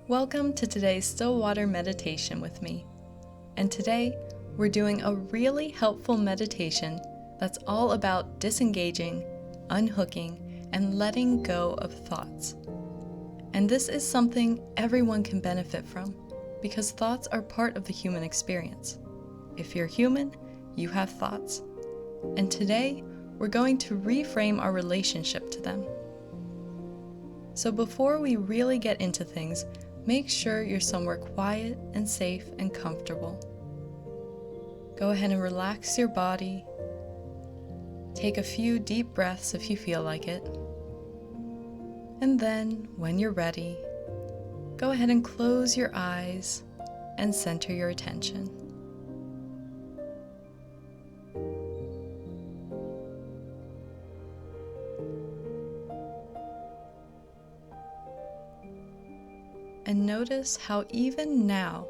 Welcome to today's Stillwater meditation with me. And today, we're doing a really helpful meditation that's all about disengaging, unhooking, and letting go of thoughts. And this is something everyone can benefit from because thoughts are part of the human experience. If you're human, you have thoughts. And today, we're going to reframe our relationship to them. So before we really get into things, make sure you're somewhere quiet and safe and comfortable. Go ahead and relax your body. Take a few deep breaths if you feel like it. And then, when you're ready, go ahead and close your eyes and center your attention. And notice how even now,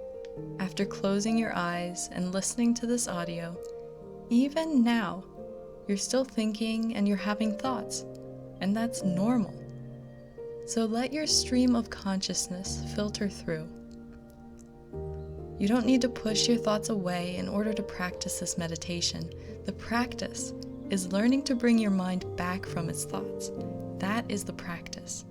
after closing your eyes and listening to this audio, even now, you're still thinking and you're having thoughts, and that's normal. So let your stream of consciousness filter through. You don't need to push your thoughts away in order to practice this meditation. The practice is learning to bring your mind back from its thoughts. That is the practice.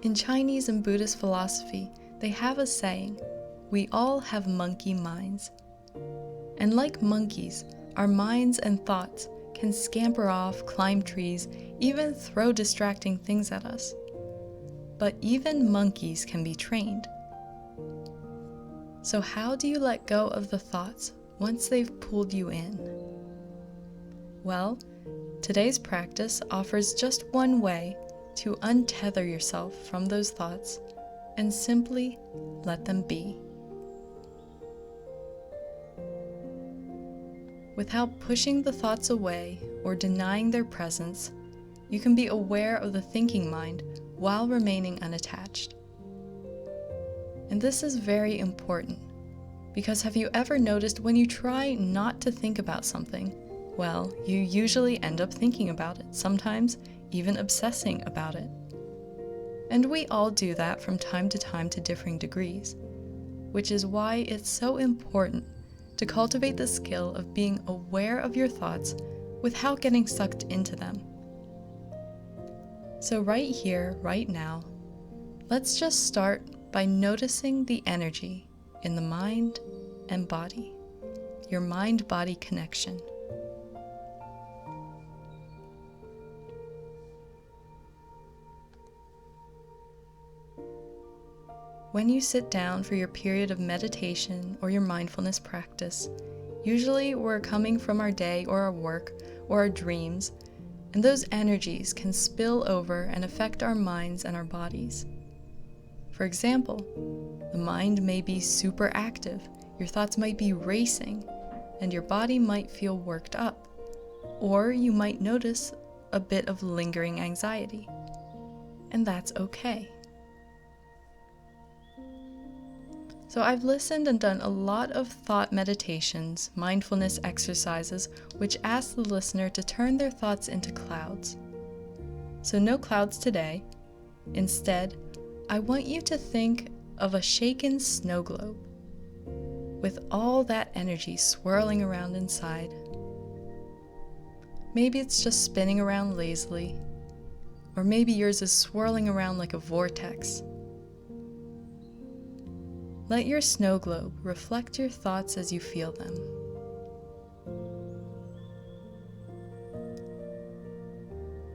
In Chinese and Buddhist philosophy, they have a saying, we all have monkey minds. And like monkeys, our minds and thoughts can scamper off, climb trees, even throw distracting things at us. But even monkeys can be trained. So how do you let go of the thoughts once they've pulled you in? Well, today's practice offers just one way to untether yourself from those thoughts and simply let them be. Without pushing the thoughts away or denying their presence, you can be aware of the thinking mind while remaining unattached. And this is very important, because have you ever noticed when you try not to think about something, well, you usually end up thinking about it, sometimes even obsessing about it. And we all do that from time to differing degrees, which is why it's so important to cultivate the skill of being aware of your thoughts without getting sucked into them. So right here, right now, let's just start by noticing the energy in the mind and body, your mind-body connection. When you sit down for your period of meditation or your mindfulness practice, usually we're coming from our day or our work or our dreams, and those energies can spill over and affect our minds and our bodies. For example, the mind may be super active, your thoughts might be racing, and your body might feel worked up, or you might notice a bit of lingering anxiety, and that's okay. So I've listened and done a lot of thought meditations, mindfulness exercises, which ask the listener to turn their thoughts into clouds. So no clouds today. Instead, I want you to think of a shaken snow globe with all that energy swirling around inside. Maybe it's just spinning around lazily, or maybe yours is swirling around like a vortex. Let your snow globe reflect your thoughts as you feel them.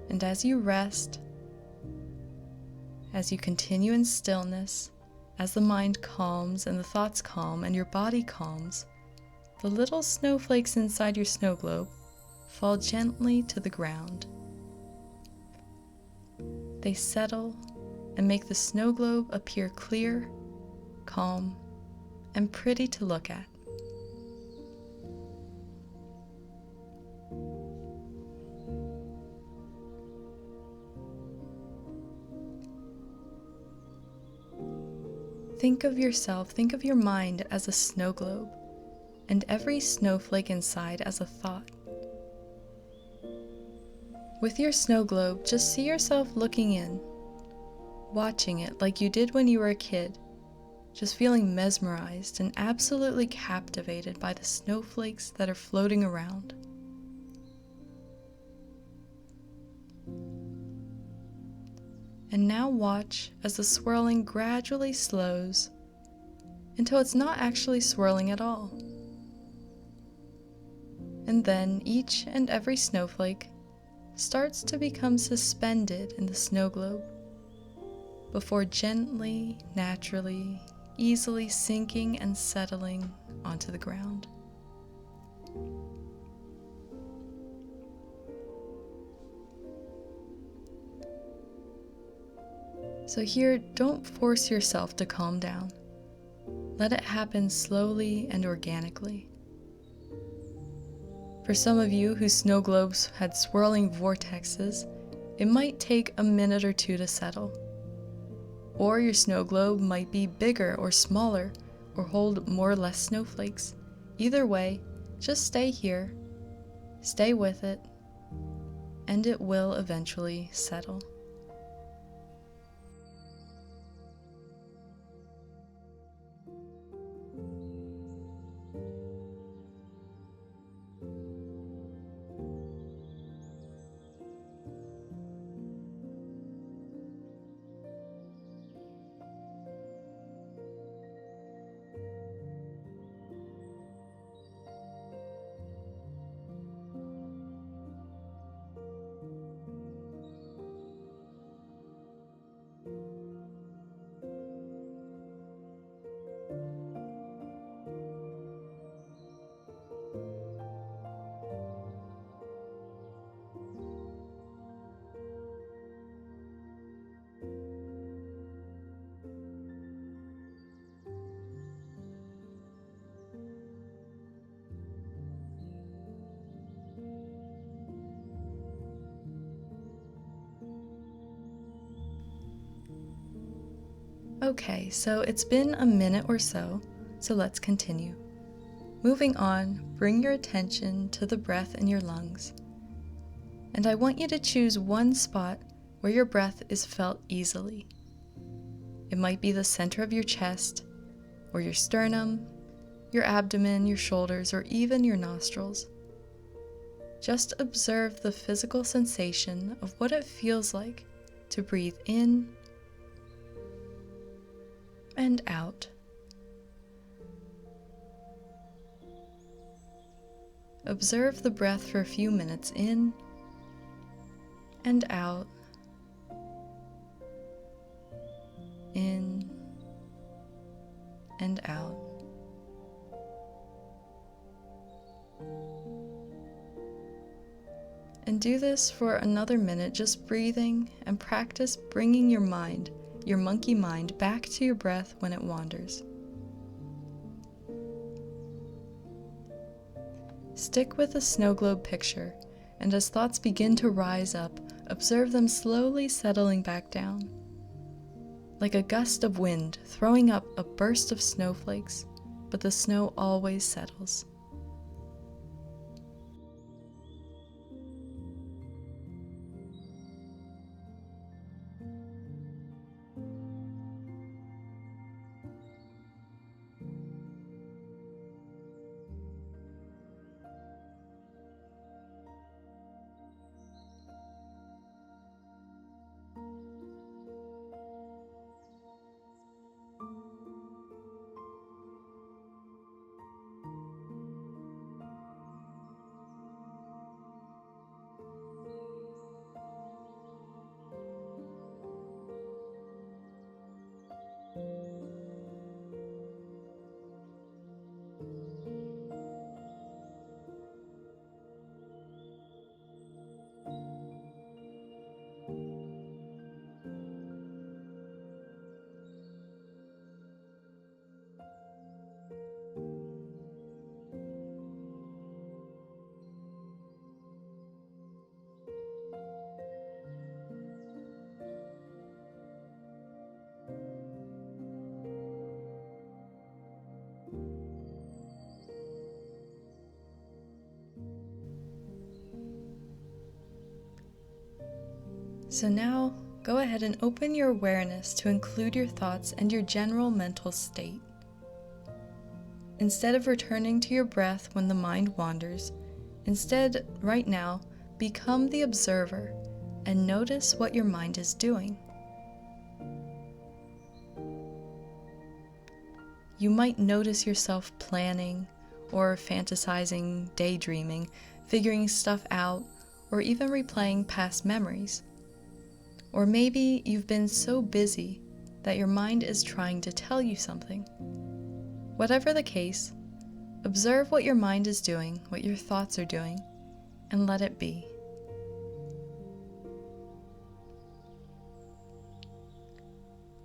And as you rest, as you continue in stillness, as the mind calms and the thoughts calm and your body calms, the little snowflakes inside your snow globe fall gently to the ground. They settle and make the snow globe appear clear, calm, and pretty to look at. Think of yourself, think of your mind as a snow globe, and every snowflake inside as a thought. With your snow globe, just see yourself looking in, watching it like you did when you were a kid, just feeling mesmerized and absolutely captivated by the snowflakes that are floating around. And now watch as the swirling gradually slows until it's not actually swirling at all. And then each and every snowflake starts to become suspended in the snow globe before gently, naturally, easily sinking and settling onto the ground. So here, don't force yourself to calm down. Let it happen slowly and organically. For some of you whose snow globes had swirling vortexes, it might take a minute or two to settle. Or your snow globe might be bigger or smaller, or hold more or less snowflakes. Either way, just stay here, stay with it, and it will eventually settle. Okay, so it's been a minute or so let's continue. Moving on, bring your attention to the breath in your lungs. And I want you to choose one spot where your breath is felt easily. It might be the center of your chest, or your sternum, your abdomen, your shoulders, or even your nostrils. Just observe the physical sensation of what it feels like to breathe in and out. Observe the breath for a few minutes in and out, in and out. And do this for another minute, just breathing, and practice bringing your mind, your monkey mind, back to your breath when it wanders. Stick with the snow globe picture, and as thoughts begin to rise up, observe them slowly settling back down. Like a gust of wind throwing up a burst of snowflakes, but the snow always settles. So now, go ahead and open your awareness to include your thoughts and your general mental state. Instead of returning to your breath when the mind wanders, instead, right now, become the observer and notice what your mind is doing. You might notice yourself planning or fantasizing, daydreaming, figuring stuff out, or even replaying past memories. Or maybe you've been so busy that your mind is trying to tell you something. Whatever the case, observe what your mind is doing, what your thoughts are doing, and let it be.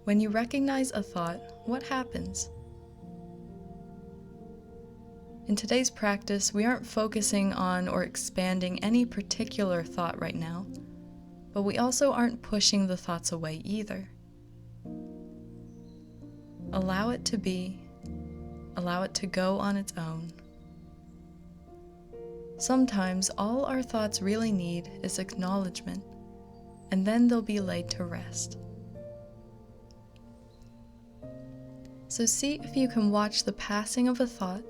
When you recognize a thought, what happens? In today's practice, we aren't focusing on or expanding any particular thought right now, but we also aren't pushing the thoughts away either. Allow it to be, allow it to go on its own. Sometimes all our thoughts really need is acknowledgement, and then they'll be laid to rest. So see if you can watch the passing of a thought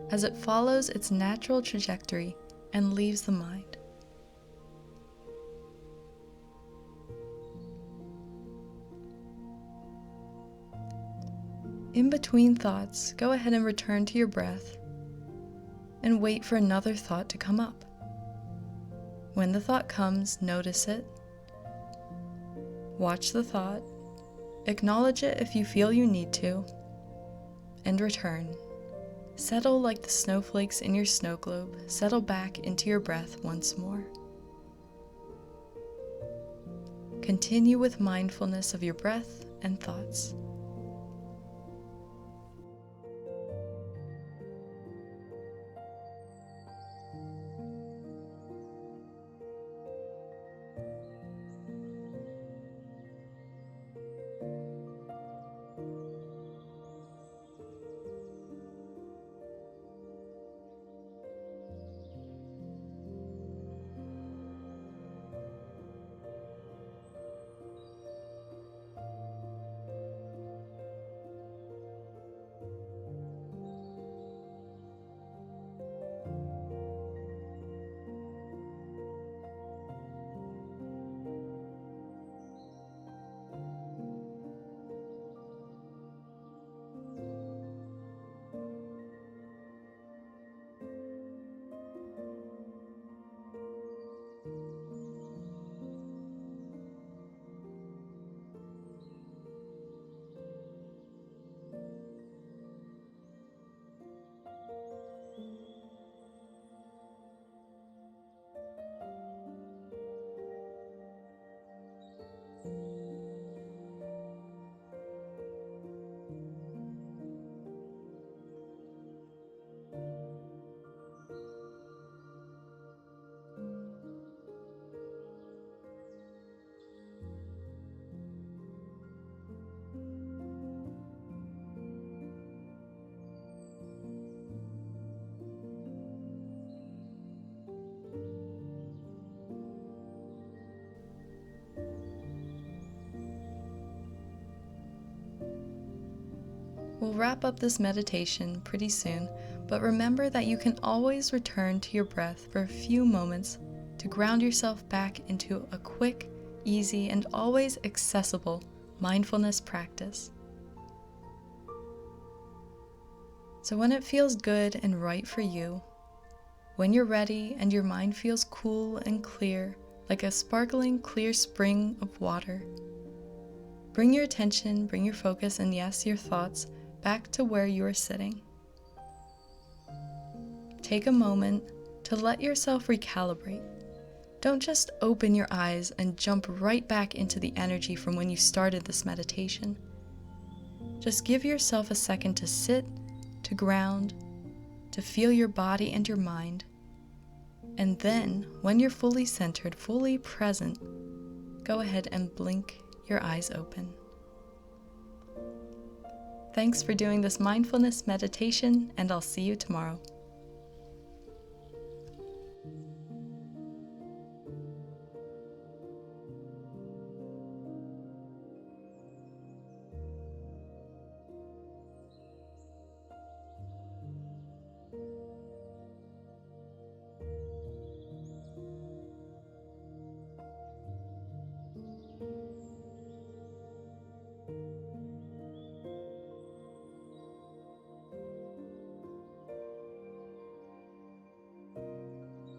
as it follows its natural trajectory and leaves the mind. In between thoughts, go ahead and return to your breath and wait for another thought to come up. When the thought comes, notice it. Watch the thought, acknowledge it if you feel you need to, and return. Settle like the snowflakes in your snow globe. Settle back into your breath once more. Continue with mindfulness of your breath and thoughts. We'll wrap up this meditation pretty soon, but remember that you can always return to your breath for a few moments to ground yourself back into a quick, easy, and always accessible mindfulness practice. So when it feels good and right for you, when you're ready and your mind feels cool and clear, like a sparkling clear spring of water, bring your attention, bring your focus, and yes, your thoughts back to where you are sitting. Take a moment to let yourself recalibrate. Don't just open your eyes and jump right back into the energy from when you started this meditation. Just give yourself a second to sit, to ground, to feel your body and your mind. And then, when you're fully centered, fully present, go ahead and blink your eyes open. Thanks for doing this mindfulness meditation, and I'll see you tomorrow.